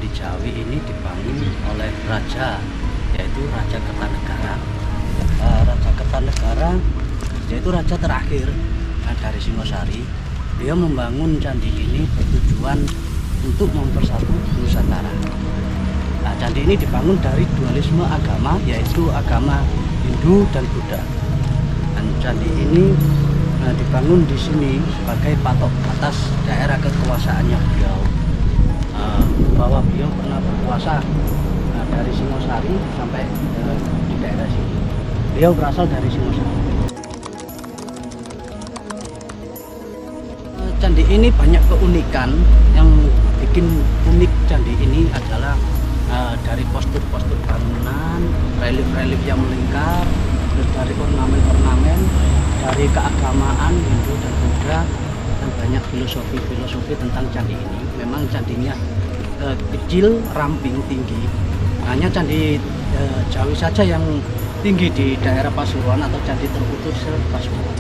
Candi Jawi ini dibangun oleh raja, yaitu Raja Kertanegara. Raja Kertanegara yaitu raja terakhir dari Singosari. Dia membangun candi ini bertujuan untuk mempersatu Nusantara. Nah, candi ini dibangun dari dualisme agama, yaitu agama Hindu dan Buddha. Dan candi ini dibangun di sini sebagai patok atas daerah kekuasaannya beliau, bahwa beliau pernah berkuasa dari Singosari sampai di daerah sini. Beliau berasal dari Singosari. Candi ini banyak keunikan. Yang bikin unik candi ini adalah dari postur-postur bangunan, relief-relief yang melingkar, terus dari ornamen-ornamen, dari keagamaan Hindu dan Buddha, dan banyak filosofi tentang candi ini. Memang candinya kecil, ramping, tinggi. Hanya candi Jawi saja yang tinggi di daerah Pasuruan atau candi terputus Pasuruan.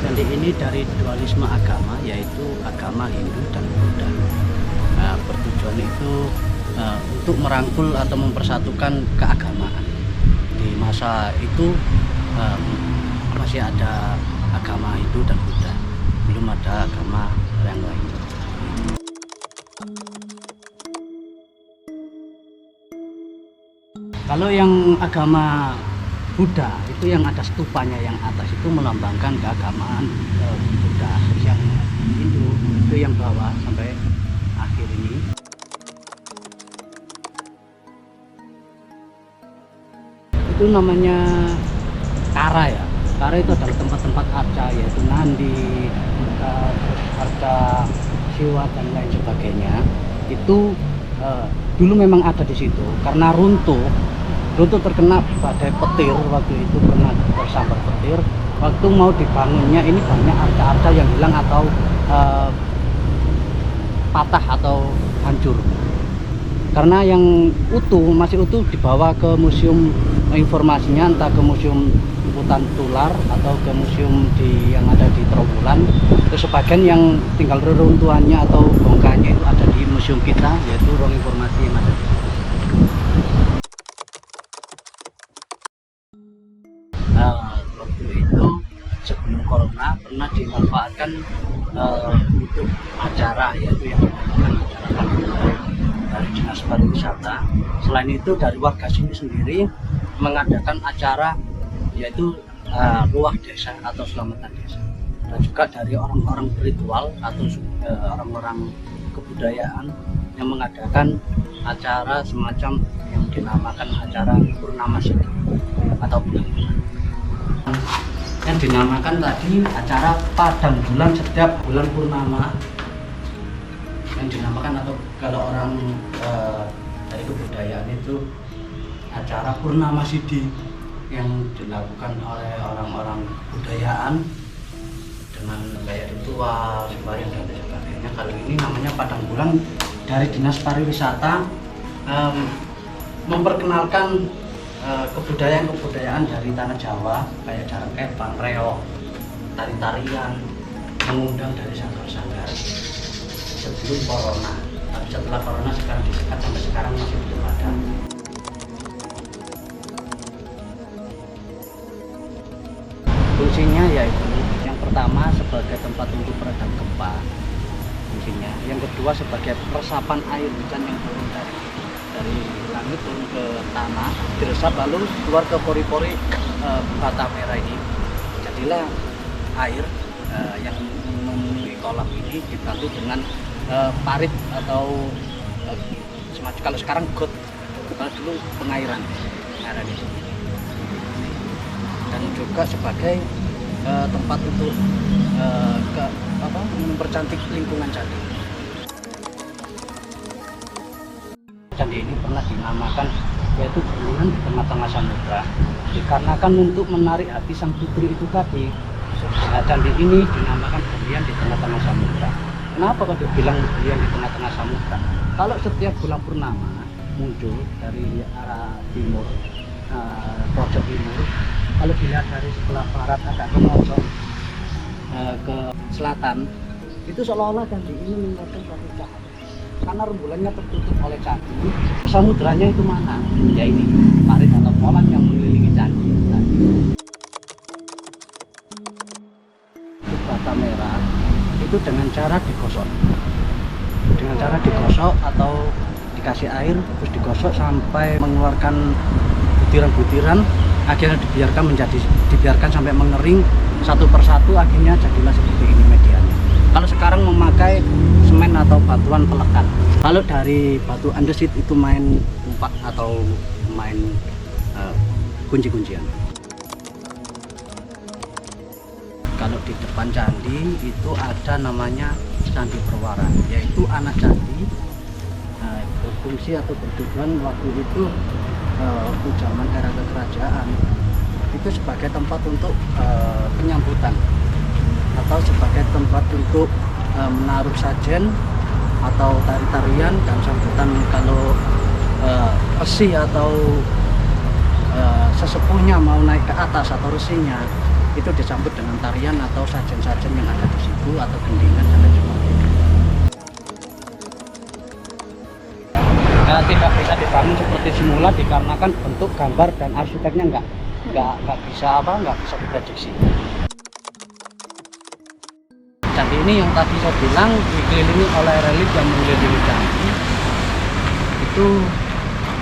Candi ini dari dualisme agama, yaitu agama Hindu dan Buddha. Bertujuan itu untuk merangkul atau mempersatukan keagamaan. Di masa itu masih ada agama Hindu dan Buddha, belum ada agama yang lain. Kalau yang agama Buddha itu yang ada stupanya yang atas itu melambangkan keagamaan Buddha. Yang Hindu itu yang bawah sampai akhir ini. Itu namanya Kara ya. Kara itu adalah tempat-tempat arca, yaitu Nandi, arca Siwa dan lain sebagainya. Itu dulu memang ada di situ karena runtuh terkena badai petir. Waktu itu pernah tersambar petir. Waktu mau dibangunnya ini banyak arca-arca yang hilang atau patah atau hancur. Karena yang masih utuh dibawa ke museum informasinya, entah ke museum hutan tular atau ke museum yang ada di Trawulan. Terus sebagian yang tinggal reruntuhannya atau bongkahnya itu ada di museum kita, yaitu ruang informasi yang ada di sini. Waktu itu sebelum corona pernah dimanfaatkan untuk acara, yaitu yang dinamakan acara dari Dinas Pariwisata. Selain itu dari warga sini sendiri mengadakan acara, yaitu ruah desa atau selamatan desa, dan juga dari orang-orang ritual atau orang-orang kebudayaan yang mengadakan acara semacam yang dinamakan acara Purnama Sidhi atau bulan bulan. Yang dinamakan tadi acara padang bulan setiap bulan purnama, yang dinamakan, atau kalau orang dari kebudayaan itu acara Purnama Sidhi, yang dilakukan oleh orang-orang kebudayaan dengan gaya ritual, sembahyang dan sebagainya. Kali ini namanya padang bulan dari Dinas Pariwisata, memperkenalkan kebudayaan dari tanah Jawa, kayak jarang kebang, reok, tari-tarian, mengundang dari sanggar-sanggar sebelum corona. Tapi setelah corona sekarang disekat, sampai sekarang masih belum ada. Fungsinya yaitu yang pertama sebagai tempat untuk peredam gempa fungsinya, yang kedua sebagai resapan air hujan yang turun dari langit turun ke tanah, diresap lalu keluar ke pori-pori bata merah ini. Jadilah air yang memenuhi kolam ini dibantu dengan parit atau semacam, kalau sekarang got, kalau dulu pengairan ada di sini. Dan juga sebagai tempat untuk mempercantik lingkungan candi. Candi ini pernah dinamakan yaitu berlian di tengah-tengah samudra, dikarenakan untuk menarik hati sang putri itu tadi. Nah, candi ini dinamakan berlian di tengah-tengah samudra. Kenapa kok dibilang berlian di tengah-tengah samudra? Kalau setiap bulan purnama muncul dari arah timur, pojok timur, kalau dilihat dari sebelah barat agak ke pojok ke selatan, Itu seolah-olah candi ini mengeluarkan suatu cahaya. Karena rembulannya tertutup oleh candi, samudranya itu mana? Ya ini, parit atau kolam yang mengelilingi candi. Nah, itu bata merah itu dengan cara digosok. Dengan cara digosok atau dikasih air terus digosok sampai mengeluarkan butiran-butiran, akhirnya dibiarkan sampai mengering satu persatu, akhirnya jadilah seperti ini medianya. Kalau sekarang memakai semen atau batuan pelekat. Kalau dari batu andesit itu main tumpak atau main kunci-kuncian. Kalau di depan candi itu ada namanya Candi Perwara, yaitu anak candi berfungsi atau bertujuan waktu itu waktu zaman era kekerajaan itu sebagai tempat untuk penyambutan atau sebagai tempat untuk menaruh sajen atau tari-tarian dan sambutan. Kalau resi atau sesepuhnya mau naik ke atas atau resinya itu disambut dengan tarian atau sajen-sajen yang ada di situ atau gendingan dan lain sebagainya. Tidak bisa dibangun seperti semula dikarenakan bentuk gambar dan arsiteknya nggak bisa diprediksi. Candi ini yang tadi saya bilang dikelilingi oleh relief yang mengelilingi candi itu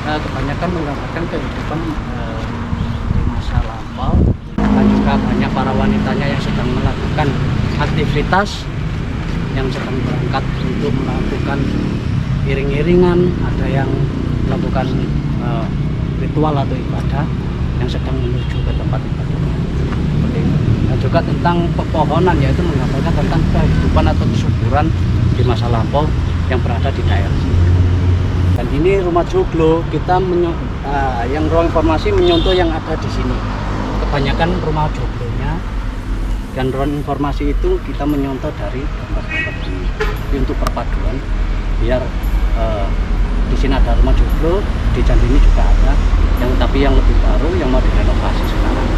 kebanyakan menggambarkan kehidupan di masa lampau, dan juga banyak para wanitanya yang sedang melakukan aktivitas, yang sedang berangkat untuk melakukan iring-iringan, ada yang melakukan ritual atau ibadah yang sedang menuju ke tempat ibadah seperti itu. Dan juga tentang pepohonan, yaitu menggambarkan tentang kehidupan atau kesuburan di masa lampau yang berada di daerah sini. Dan ini rumah joglo, kita yang ruang informasi menyontoh yang ada di sini. Kebanyakan rumah joglonya dan ruang informasi itu kita menyontoh dari gambar-gambar ini untuk perpaduan, biar di sini ada rumah joglo, di candi ini juga ada, tapi yang lebih baru yang mau direnovasi sekarang.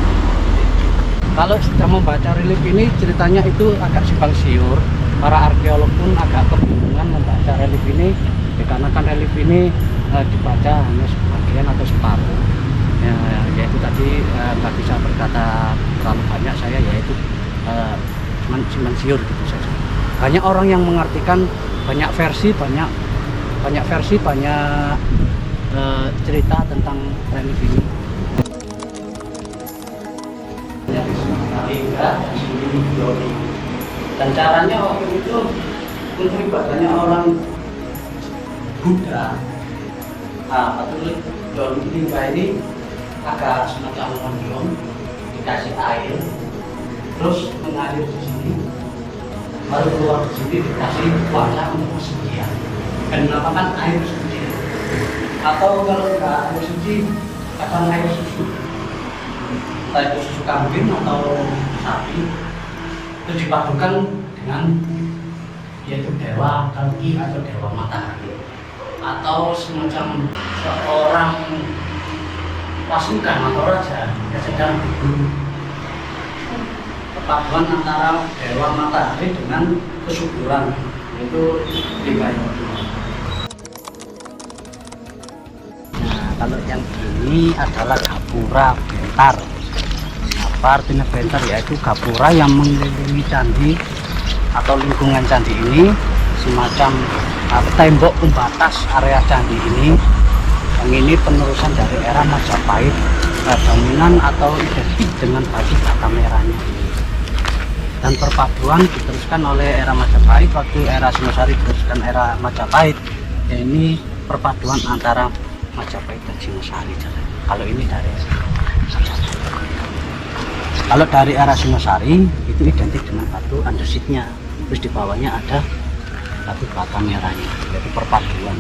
Kalau sudah membaca relief ini, ceritanya itu agak simpang siur. Para arkeolog pun agak kebingungan membaca relief ini, dikarenakan relief ini dibaca hanya sebagian atau separuh. Yaitu tadi nggak bisa berkata terlalu banyak saya, yaitu simpang siur gitu saja. Banyak orang yang mengartikan banyak versi, banyak cerita tentang relief ini. Dan caranya waktu itu untuk ibadahnya orang Buddha, Batu Doni Lingga ini agak semacam mondong, dikasih air, terus mengalir di sini, baru keluar di sini dikasih wadah untuk kesucian. Dan dinamakan air suci. Atau kalau enggak air suci, kadang air susu. Entah itu susu kambing atau sapi, itu dipadukan dengan yaitu dewa Kalki atau dewa matahari, atau semacam seorang pasukan atau raja yang sedang berburu. Perpaduan antara dewa matahari dengan kesuburan, itu Lingga. Nah, kalau yang ini adalah gapura bentar. Apa artinya bentar? Yaitu gapura yang mengelilingi candi atau lingkungan candi ini, semacam tembok pembatas area candi ini. Yang ini penerusan dari era Majapahit, dominan atau identik dengan batu bata merahnya. Dan perpaduan diteruskan oleh era Majapahit, waktu era Singosari diteruskan era Majapahit. Ya, ini perpaduan antara Majapahit dan Singosari. Kalau ini dari Majapahit. Kalau dari era Singosari itu identik dengan batu andesitnya, terus di bawahnya ada batu bata merahnya, yaitu perpaduan.